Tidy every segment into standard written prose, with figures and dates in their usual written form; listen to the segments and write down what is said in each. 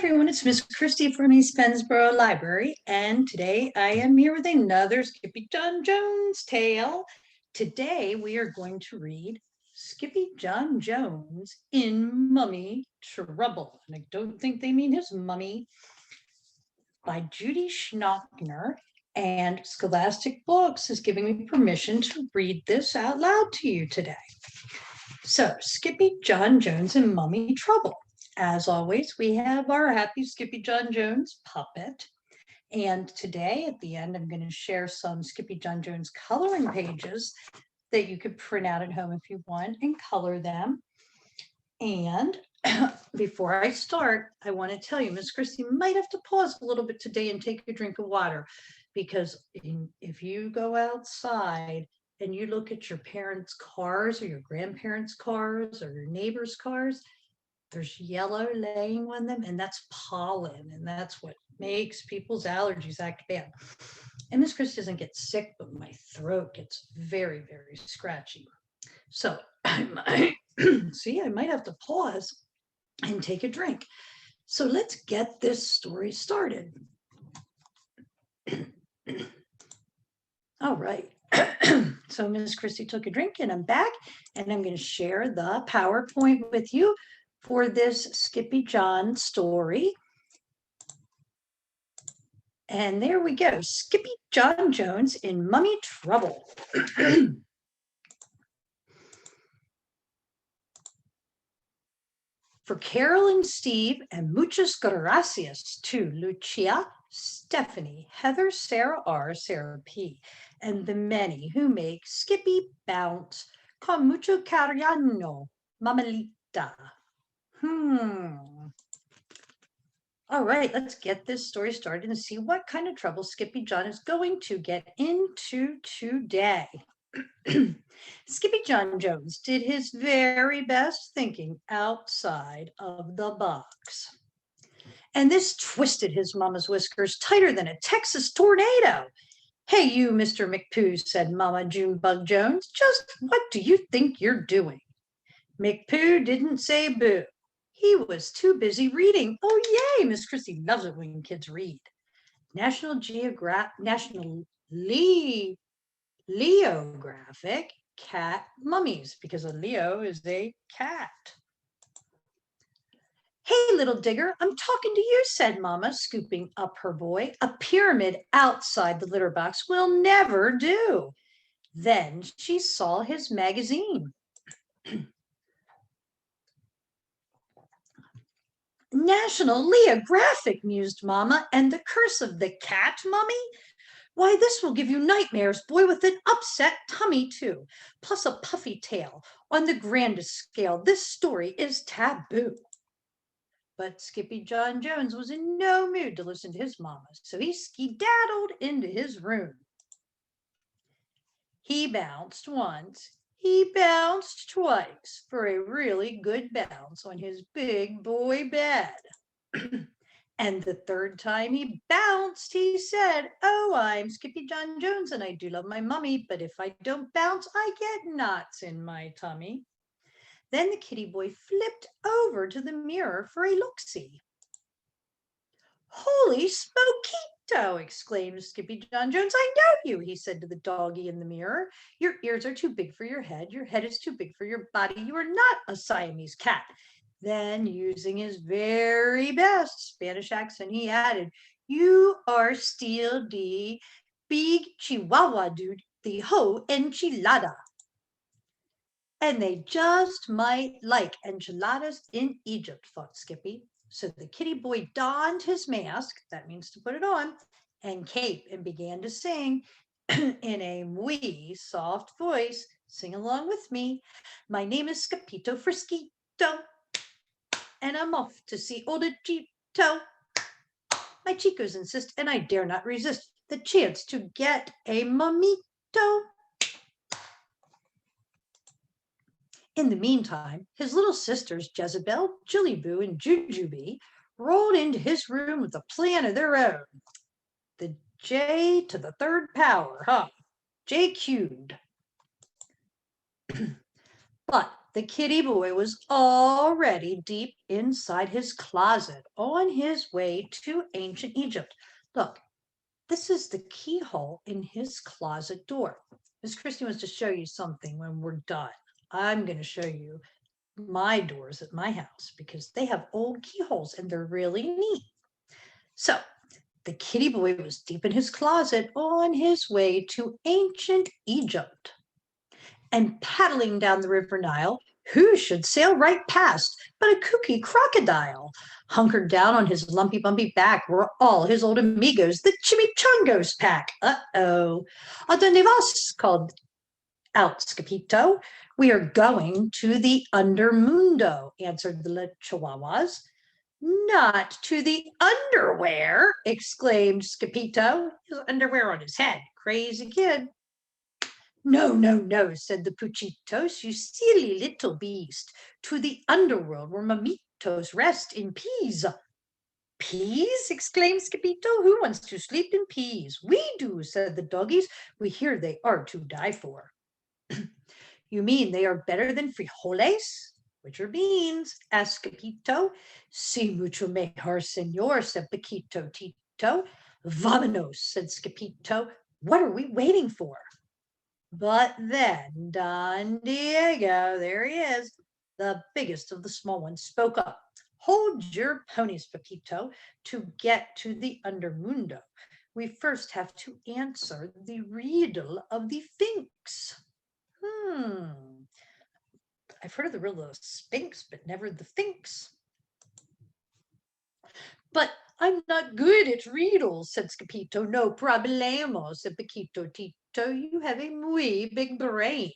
everyone, it's Miss Kristy from East Pennsboro Library, and today I am here with another Skippyjon Jones tale. Today we are going to read Skippyjon Jones in Mummy Trouble. And I don't think they mean his mummy, by Judy Schachner, and Scholastic Books is giving me permission to read this out loud to you today. So, Skippyjon Jones in Mummy Trouble. As always, we have our happy Skippyjon Jones puppet. And today at the end, I'm going to share some Skippyjon Jones coloring pages that you could print out at home if you want and color them. And before I start, I want to tell you, Miss Kristy might have to pause a little bit today and take a drink of water, because if you go outside and you look at your parents' cars or your grandparents' cars or your neighbors' cars, there's yellow laying on them, and that's pollen, and that's what makes people's allergies act bad. And Miss Kristy doesn't get sick, but my throat gets very, very scratchy. So I might have to pause and take a drink. So let's get this story started. All right. So Miss Kristy took a drink and I'm back, and I'm going to share the PowerPoint with you for this Skippyjon story. And there we go, Skippyjon Jones in Mummy Trouble. For Carol and Steve, and muchas gracias to Lucia, Stephanie, Heather, Sarah R., Sarah P., and the many who make Skippy bounce con mucho cariño, Mamalita. All right, let's get this story started and see what kind of trouble Skippyjon is going to get into today. Skippyjon Jones did his very best thinking outside of the box. And this twisted his mama's whiskers tighter than a Texas tornado. Hey, you, Mr. McPoo, said Mama Junebug Jones, just what do you think you're doing? McPoo didn't say boo. He was too busy reading. Oh, yay, Miss Kristy loves it when kids read. National Leographic Cat Mummies, because a Leo is a cat. Hey, little digger, I'm talking to you, said Mama, scooping up her boy. A pyramid outside the litter box will never do. Then she saw his magazine. National Leographic, mused Mama, and the curse of the cat, Mummy? Why, this will give you nightmares, boy, with an upset tummy, too, plus a puffy tail. On the grandest scale, this story is taboo. But Skippyjon Jones was in no mood to listen to his mama, so he skedaddled into his room. He bounced once, he bounced twice for a really good bounce on his big boy bed. And the third time he bounced, he said, oh, I'm Skippyjon Jones and I do love my mummy, but if I don't bounce, I get knots in my tummy. Then the kitty boy flipped over to the mirror for a look-see. Holy smokito, exclaimed Skippyjon Jones. I know you, he said to the doggy in the mirror. Your ears are too big for your head is too big for your body. You are not a Siamese cat. Then, using his very best Spanish accent, he added, you are still the big chihuahua dude, the whole enchilada. And they just might like enchiladas in Egypt, thought Skippy. So the kitty boy donned his mask, that means to put it on, and cape, and began to sing in a wee soft voice. Sing along with me. My name is Scapito Frisquito, and I'm off to see old Chito. My chicos insist, and I dare not resist the chance to get a mamito. In the meantime, his little sisters, Jezebel, Jillyboo, and Jujubee, rolled into his room with a plan of their own. The J to the third power, huh? J cubed. But The kitty boy was already deep inside his closet on his way to ancient Egypt. Look, this is the keyhole in his closet door. Miss Kristy wants to show you something when we're done. I'm going to show you my doors at my house because they have old keyholes and they're really neat. So the kitty boy was deep in his closet on his way to ancient Egypt. And paddling down the river Nile, who should sail right past but a kooky crocodile? Hunkered down on his lumpy bumpy back were all his old amigos, the Chimichangos pack. Uh-oh. ¿A dónde vas? Called out Skippyjon. We are going to the undermundo, answered the Chihuahuas. Not to the underwear, exclaimed Skippyjon, his underwear on his head. Crazy kid. No, no, no, said the Puchitos, you silly little beast, to the underworld where mamitos rest in peace. Peas? Exclaimed Skippyjon. Who wants to sleep in peas? We do, said the doggies. We hear they are to die for. You mean they are better than frijoles? Which are beans? Asked Skippyjon. Si mucho mejor, senor, said Paquito Tito. Vámonos, said Skippyjon. What are we waiting for? But then Don Diego, there he is, the biggest of the small ones, spoke up. Hold your ponies, Pepito, to get to the undermundo. We first have to answer the riddle of the Finx. I've heard of the riddle of Sphinx, but never the Finx. But I'm not good at riddles, said Skippyjon. No problemo, said Paquito Tito. You have a muy big brain.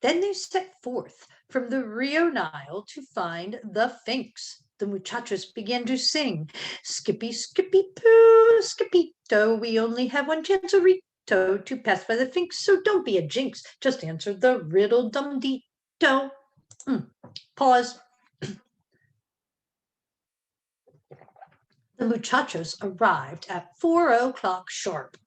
Then they set forth from the Rio Nile to find the Finx. The muchachos began to sing, Skippy, Skippy, Poo, Skippyjo, we only have one chance, Rito, to pass by the Finx, so don't be a jinx. Just answer the riddle, dum-dito. Pause. The muchachos arrived at 4 o'clock sharp,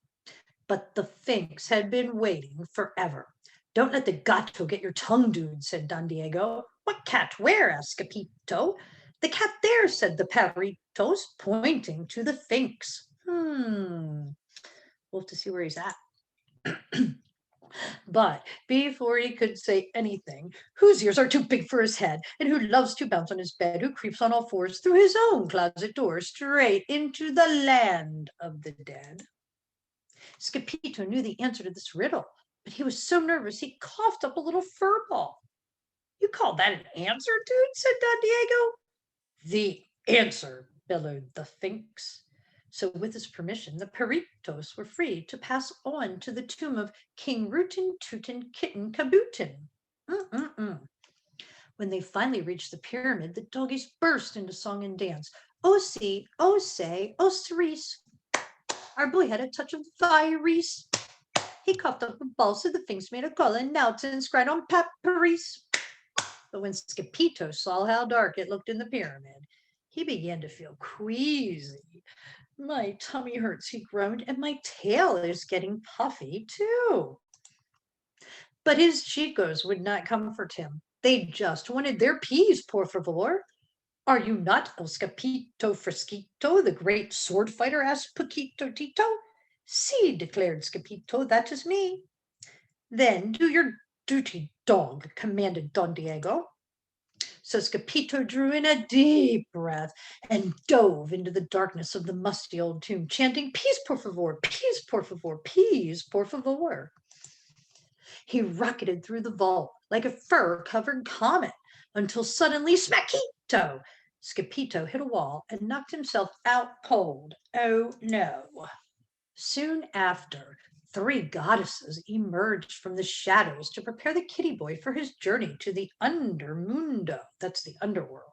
but the Finx had been waiting forever. Don't let the gato get your tongue, dude, said Don Diego. What cat? Where? Asked Skippyjon. The cat there, said the perritos, pointing to the Finx. We'll have to see where he's at. But before he could say anything, whose ears are too big for his head, and who loves to bounce on his bed, who creeps on all fours through his own closet door, straight into the land of the dead. Skippyjon knew the answer to this riddle, but he was so nervous he coughed up a little fur ball. You call that an answer, dude? Said Don Diego. The answer, bellowed the Finx. So with his permission, the perritos were free to pass on to the tomb of King Rootin' Tootin' Kitten Kabootin. When they finally reached the pyramid, the doggies burst into song and dance. Oh, see, oh, say, oh, cerise. Our boy had a touch of virus. He coughed up a ball, so the Finx made a call, and now it's inscribed on papyrus. But when Skippyjon saw how dark it looked in the pyramid, he began to feel queasy. My tummy hurts, he groaned, and my tail is getting puffy too. But his chicos would not comfort him. They just wanted their peas, por favor. Are you not El Scapito Fresquito, the great sword fighter? Asked Paquito Tito. Si, declared Skippyjon, that is me. Then do your duty, dog, commanded Don Diego. So Skippyjon drew in a deep breath and dove into the darkness of the musty old tomb, chanting, peas, por favor, peas, por favor, peas, por favor. He rocketed through the vault like a fur-covered comet until suddenly, smackito, Skippyjon hit a wall and knocked himself out cold. Oh, no. Soon after, 3 goddesses emerged from the shadows to prepare the kitty boy for his journey to the undermundo, that's the underworld.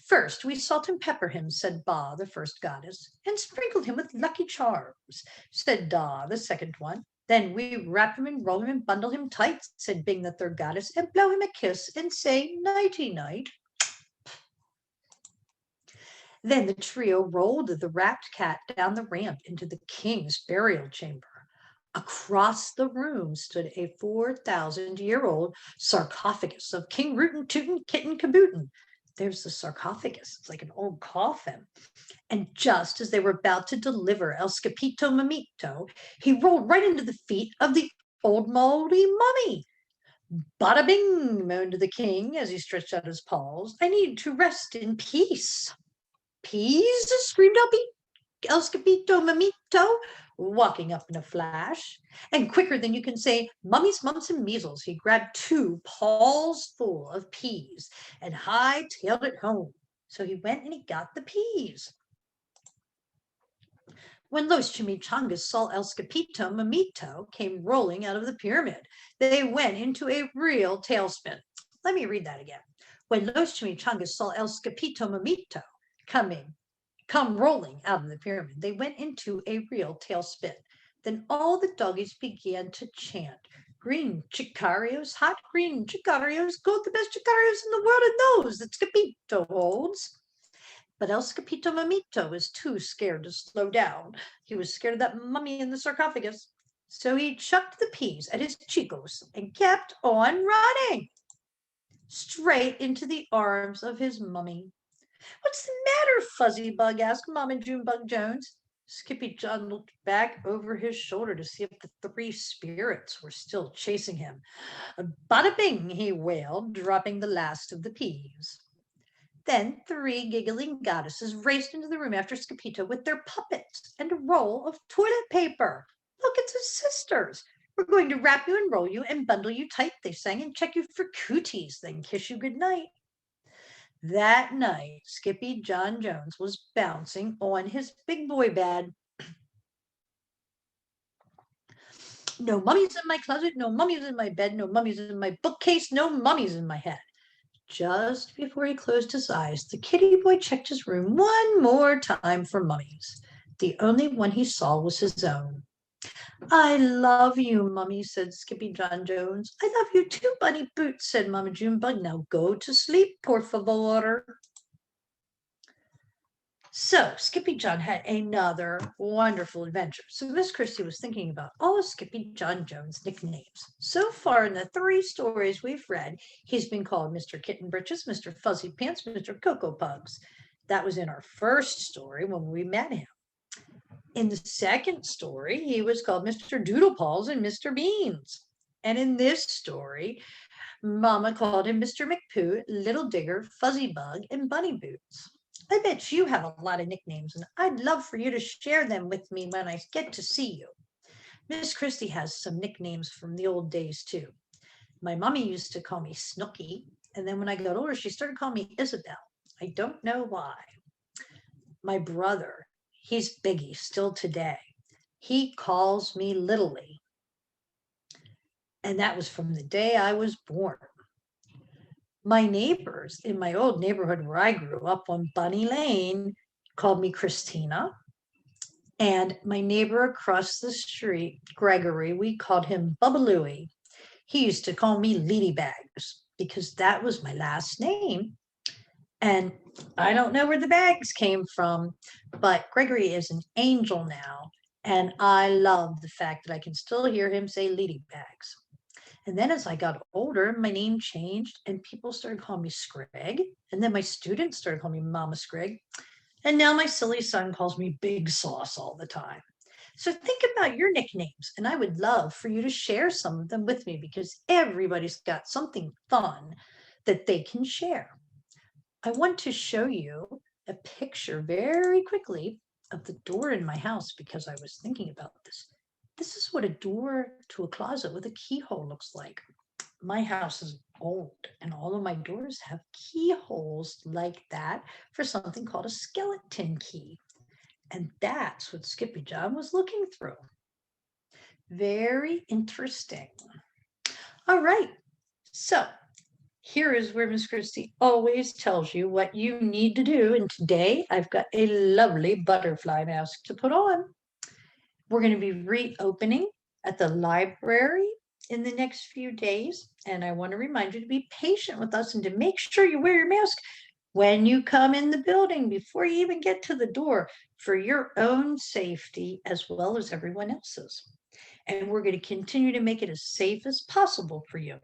First, we salt and pepper him, said Ba, the first goddess, and sprinkled him with lucky charms, said Da, the second one. Then we wrap him and roll him and bundle him tight, said Bing, the third goddess, and blow him a kiss and say nighty-night. Then the trio rolled the wrapped cat down the ramp into the king's burial chamber. Across the room stood a 4,000-year-old sarcophagus of King Rootin' Tootin' Kitten Kabootin. There's the sarcophagus. It's like an old coffin. And just as they were about to deliver El Scapito Mamito, he rolled right into the feet of the old moldy mummy. Bada bing, moaned the king as he stretched out his paws. I need to rest in peace. Peas? Screamed El Scapito Mamito, walking up in a flash. And quicker than you can say mummies, mumps, and measles, he grabbed 2 paws full of peas and high-tailed it home. So he went and he got the peas. When Los Chimichangas saw El Scapito Mamito came rolling out of the pyramid, they went into a real tailspin. Let me read that again. When Los Chimichangas saw El Scapito Mamito come rolling out of the pyramid, they went into a real tailspin. Then all the doggies began to chant, green chicarios, hot green chicarios, got the best chicarios in the world and those that Scapito holds. But El Scapito Mamito was too scared to slow down. He was scared of that mummy in the sarcophagus. So he chucked the peas at his chicos and kept on running straight into the arms of his mummy. What's the matter, Fuzzy Bug? Asked Mama Junebug Jones. Skippyjon looked back over his shoulder to see if the 3 spirits were still chasing him. Bada bing, he wailed, dropping the last of the peas. Then 3 giggling goddesses raced into the room after Scapito with their puppets and a roll of toilet paper. Look, it's his sisters. We're going to wrap you and roll you and bundle you tight, they sang, and check you for cooties, then kiss you goodnight. That night, Skippyjon Jones was bouncing on his big boy bed. No mummies in my closet, no mummies in my bed, no mummies in my bookcase, no mummies in my head. Just before he closed his eyes, the kitty boy checked his room one more time for mummies. The only one he saw was his own. I love you, Mummy, said Skippyjon Jones. I love you too, Bunny Boots, said Mama Junebug. Now go to sleep, por favor. So Skippyjon had another wonderful adventure. So Miss Kristy was thinking about all of Skippyjon Jones' nicknames. So far in the 3 stories we've read, he's been called Mr. Kitten Britches, Mr. Fuzzy Pants, Mr. Cocoa Pugs. That was in our first story when we met him. In the second story, he was called Mr. Doodle Paws and Mr. Beans. And in this story, Mama called him Mr. McPoo, Little Digger, Fuzzy Bug, and Bunny Boots. I bet you have a lot of nicknames, and I'd love for you to share them with me when I get to see you. Miss Kristy has some nicknames from the old days, too. My mommy used to call me Snooky, and then when I got older, she started calling me Isabel. I don't know why. My brother, he's Biggie still today. He calls me Littly. And that was from the day I was born. My neighbors in my old neighborhood where I grew up on Bunny Lane called me Christina. And my neighbor across the street, Gregory, we called him Bubba Louie. He used to call me Ladybags because that was my last name. And I don't know where the bags came from, but Gregory is an angel now. And I love the fact that I can still hear him say Ladybags. And then as I got older, my name changed and people started calling me Scrag. And then my students started calling me Mama Scrag. And now my silly son calls me Big Sauce all the time. So think about your nicknames. And I would love for you to share some of them with me because everybody's got something fun that they can share. I want to show you a picture very quickly of the door in my house because I was thinking about this. This is what a door to a closet with a keyhole looks like. My house is old and all of my doors have keyholes like that for something called a skeleton key. And that's what Skippyjon was looking through. Very interesting. All right, so here is where Miss Kristy always tells you what you need to do. And today I've got a lovely butterfly mask to put on. We're going to be reopening at the library in the next few days. And I want to remind you to be patient with us and to make sure you wear your mask when you come in the building before you even get to the door for your own safety as well as everyone else's. And we're going to continue to make it as safe as possible for you.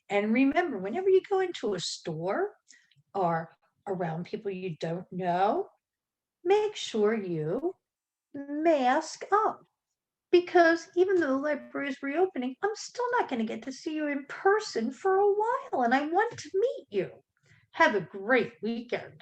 And remember, whenever you go into a store or around people you don't know, make sure you mask up. Because even though the library is reopening, I'm still not going to get to see you in person for a while, and I want to meet you. Have a great weekend.